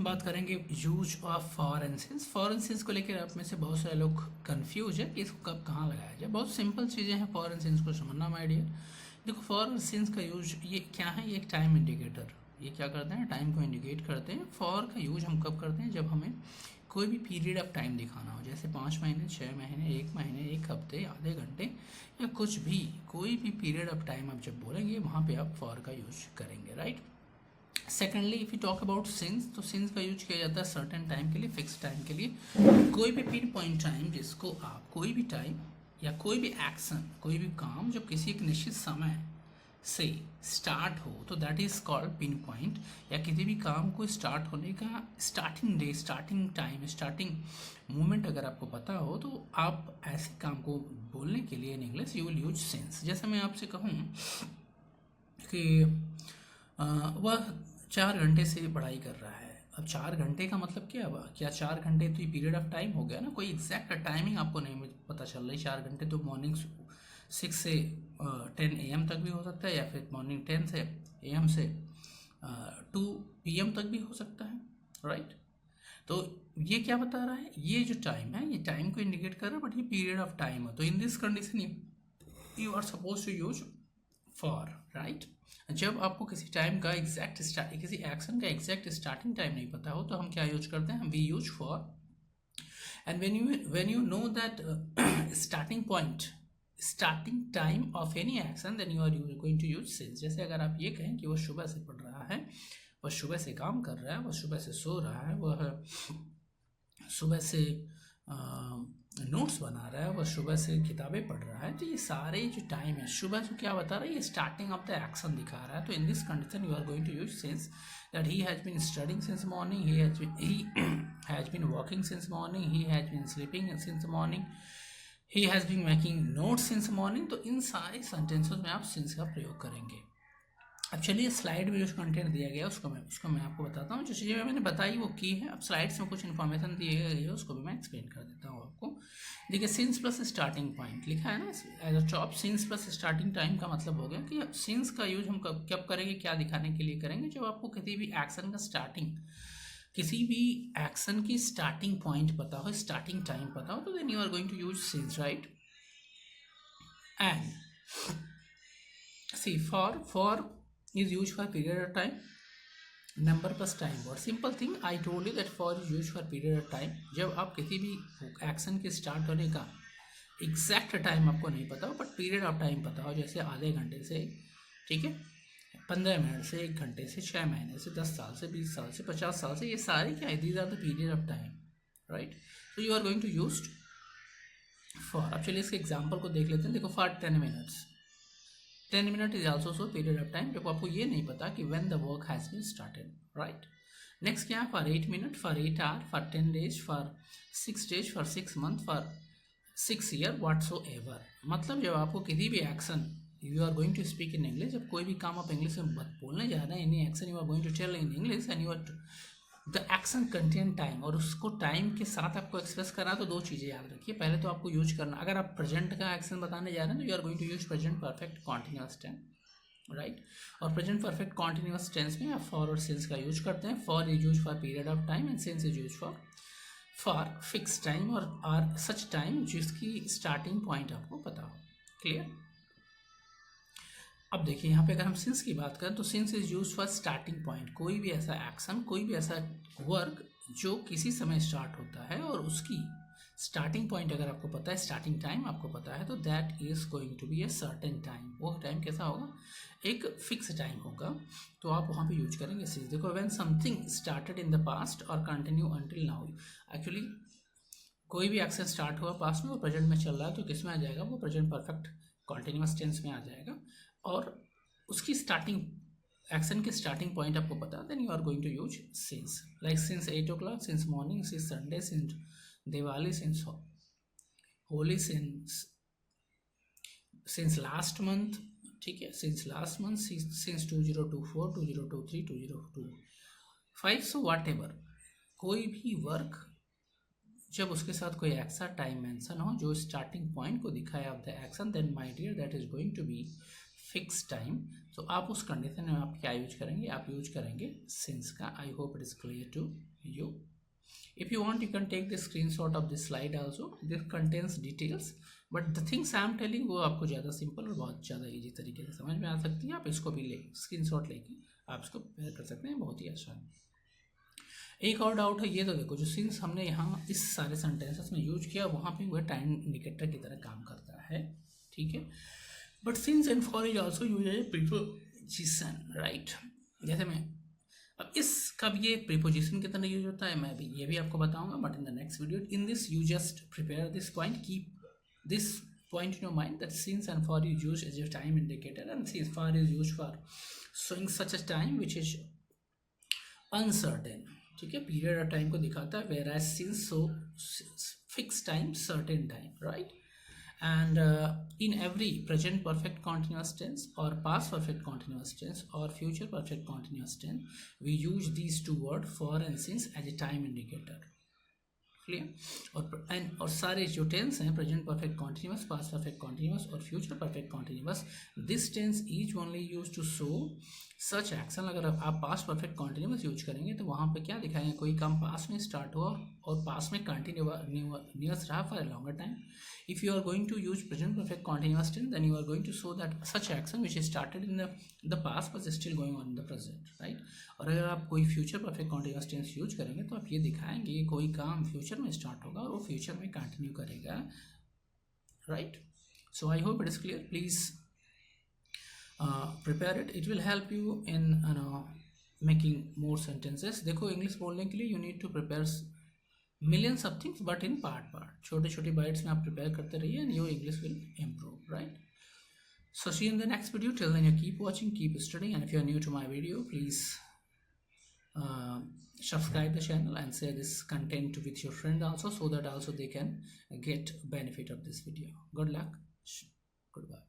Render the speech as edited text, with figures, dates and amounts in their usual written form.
बात करेंगे use of for and since. For and since को लेकर आप में से बहुत सारे लोग कंफ्यूज है कि इसको कब कहाँ लगाया जाए। बहुत सिंपल चीज़ें हैं फॉर एंड सिंस को समझना माय डियर। देखो फॉर और सिंस का यूज ये क्या है, ये एक टाइम इंडिकेटर, ये क्या करते हैं, टाइम को इंडिकेट करते हैं। फॉर का यूज हम कब करते हैं, जब हमें कोई भी पीरियड ऑफ टाइम दिखाना हो, जैसे 5 महीने, 6 महीने, 1 महीने, 1 हफ्ते, आधे घंटे या कुछ भी, कोई भी पीरियड ऑफ टाइम आप जब बोलेंगे वहाँ पे आप फॉर का यूज करेंगे, right. Secondly if you talk about since, तो सिंस का यूज किया जाता है सर्टेन टाइम के लिए, फिक्स टाइम के लिए, कोई भी पिन पॉइंट टाइम जिसको आप कोई भी टाइम या कोई भी एक्शन, कोई भी काम जो किसी एक निश्चित समय से स्टार्ट हो तो that is called pin point. या किसी भी काम को स्टार्ट होने का starting day, starting time, starting moment अगर आपको पता हो तो आप ऐसे काम को बोलने के लिए in English you will use since. जैसे मैं आपसे कहूँ कि वह 4 घंटे से पढ़ाई कर रहा है। अब 4 घंटे का मतलब क्या हुआ, क्या 4 घंटे तो ये पीरियड ऑफ टाइम हो गया ना, कोई एग्जैक्ट टाइमिंग आपको नहीं पता चल रही। 4 घंटे तो मॉर्निंग 6 से 10 AM तक भी हो सकता है, या फिर मॉर्निंग 10 से AM से 2 PM तक भी हो सकता है, राइट। तो ये क्या बता रहा है, ये जो टाइम है ये टाइम को इंडिकेट कर रहा है, बट ये पीरियड ऑफ टाइम है। तो in this condition you are suppose to use for, right. जब आपको किसी टाइम का एग्जैक्ट किसी एक्शन का एग्जैक्ट स्टार्टिंग टाइम नहीं पता हो तो हम क्या यूज करते हैं, we use for. And when you know that starting point, starting time of any action, then you are going to use since. जैसे अगर आप ये कहें कि वह सुबह से पढ़ रहा है, वह सुबह से काम कर रहा है, वह सुबह से सो रहा है, वह सुबह से नोट्स बना रहा है, वह सुबह से किताबें पढ़ रहा है, तो ये सारे जो टाइम है सुबह से क्या बता रहा है, ये स्टार्टिंग ऑफ द एक्शन दिखा रहा है। तो in this condition you are going to use since that he has been studing since morning, he has been working since morning, he has been sleeping since morning, he has been making notes since morning. तो इन सारे sentences में आप since का प्रयोग करेंगे। अब चलिए स्लाइड में जो कंटेंट दिया गया उसको मैं आपको बताता हूँ। जो चीज़ें मैंने बताई वो की है। अब स्लाइड्स में कुछ इन्फॉर्मेशन दिए गई है उसको भी मैं एक्सप्लेन कर देता हूँ आपको। देखिए सिंस प्लस स्टार्टिंग पॉइंट लिखा है ना as a top. Since plus starting time का मतलब हो गया कि सिंस का यूज हम कब करेंगे, क्या दिखाने के लिए करेंगे, जब आपको किसी भी एक्शन का स्टार्टिंग, किसी भी एक्शन की स्टार्टिंग पॉइंट पता हो, स्टार्टिंग टाइम पता हो, तो then you are going to use since, right. And see for is used for period of time, number plus time word। simple thing I told you that for is used for period of time। जब आप किसी भी action के start होने का exact time आपको नहीं पता हो बट पीरियड ऑफ टाइम पता हो, जैसे आधे घंटे से, ठीक है, 15 मिनट से, 1 घंटे से, 6 महीने से, 10 साल से, 20 साल से, 50 साल से, ये सारे क्या है, these are the period of time, right. तो you are going to use for. अब चलिए इसके एग्जाम्पल को देख लेते हैं। देखो for 10 minutes, 10 minute is also so period of time जब आपको ये नहीं पता कि when the work has been started, right. Next क्या है, for 8 minute, for 8 hour, for 10 days, for 6 days, for 6 month, for 6 year, whatsoever. मतलब जब आपको किसी भी action, you are going to speak in English, जब कोई भी काम आप इंग्लिश में बोलने जा रहे हैं, any action you are going to tell in English and you are the action contain time, और उसको टाइम के साथ आपको एक्सप्रेस करना, तो दो चीज़ें याद रखिए। पहले तो आपको यूज करना, अगर आप प्रेजेंट का एक्शन बताने जा रहे हैं तो you are going to use present perfect continuous tense, right. और प्रेजेंट परफेक्ट कॉन्टिन्यूअस टेंस में आप फॉर और सिंस का यूज करते हैं। For is use for period of time and since is use for fix time और or such time जिसकी starting point आपको पता हो। क्लियर। अब देखिए यहाँ पे अगर हम सिंस की बात करें तो since is use for starting point, कोई भी ऐसा एक्शन, कोई भी ऐसा वर्क जो किसी समय स्टार्ट होता है और उसकी स्टार्टिंग पॉइंट अगर आपको पता है, स्टार्टिंग टाइम आपको पता है, तो that is going to be a certain time. वो टाइम कैसा होगा, एक फिक्स टाइम होगा, तो आप वहाँ पे यूज करेंगे सिंस। देखो when something started in the past और कंटिन्यू अंटिल नाउ, एक्चुअली कोई भी एक्शन स्टार्ट हुआ पास्ट में, वो प्रेजेंट में चल रहा है, तो किस में आ जाएगा, वो प्रेजेंट परफेक्ट कॉन्टिन्यूअस टेंस में आ जाएगा। और उसकी स्टार्टिंग एक्शन की स्टार्टिंग पॉइंट आपको पता, then you are going to use since. Like since 8 o'clock, since morning, since Sunday, since Diwali, since Holi, since last month, ठीक है, since last month, since 2024, 2023, 2025, so whatever, कोई भी वर्क जब उसके साथ कोई ऐसा टाइम मेंशन हो जो स्टार्टिंग पॉइंट को दिखाए of the action, then my dear that is going to be fix time, तो आप उस कंडीशन में आप क्या यूज करेंगे, आप यूज करेंगे सिंस का. I hope it is clear to you. If you want, you can take the screenshot of this slide also. This contains details, but the things I am telling वो आपको ज़्यादा simple और बहुत ज़्यादा easy तरीके से समझ में आ सकती है. आप इसको भी ले स्क्रीनशॉट लेके आप इसको प्रिपेयर कर सकते हैं, बहुत ही आसान. एक और डाउट है ये, तो देखो जो सिंस हमने यहाँ इस सारे सेंटेंसेस में यूज किया वहाँ पे वह टाइम इंडिकेटर की तरह काम करता है, ठीक है. But since and for is also use as preposition, right. जैसे मैं अब इसका भी ये प्रीपोजिशन की तरह यूज होता है, मैं भी ये भी आपको बताऊंगा, but in the next video. In this you just prepare this point, keep this point in your mind that since and for is used as a time indicator, and since for is used for showing such a time which is uncertain, ठीक है. Period of time को दिखाता है, whereas since so fix time, certain time, right. And in every present perfect continuous tense or past perfect continuous tense or future perfect continuous tense, we use these two words for and since as a time indicator. Clear. और सारे जो tense हैं, present perfect continuous, past perfect continuous और future perfect continuous, this tense each only use to show such action. अगर आप past perfect continuous use करेंगे तो वहाँ पे क्या दिखाएंगे, कोई काम पास्ट में स्टार्ट हुआ और पास्ट में कंटिन्यूस रहा for a longer time. If you are going to use present perfect continuous tense, then you are going to show that such action which started in the past but still going on in the present, right. और अगर आप कोई future perfect continuous tense use करेंगे तो आप ये दिखाएंगे कि कोई काम फ्यूचर में स्टार्ट होगा और वो फ्यूचर में कंटिन्यू करेगा, right. So I hope it is clear. Please prepare it, it will help you in making more sentences. देखो इंग्लिश बोलने के लिए you need to prepare millions of things but in part, छोटे छोटे bites में आप prepare करते रहिए and your English will improve, right. So see you in the next video. Till then, you keep watching, keep studying, and if you are new to my video, please subscribe the channel and share this content with your friend also, so that also they can get benefit of this video. Good luck. Goodbye.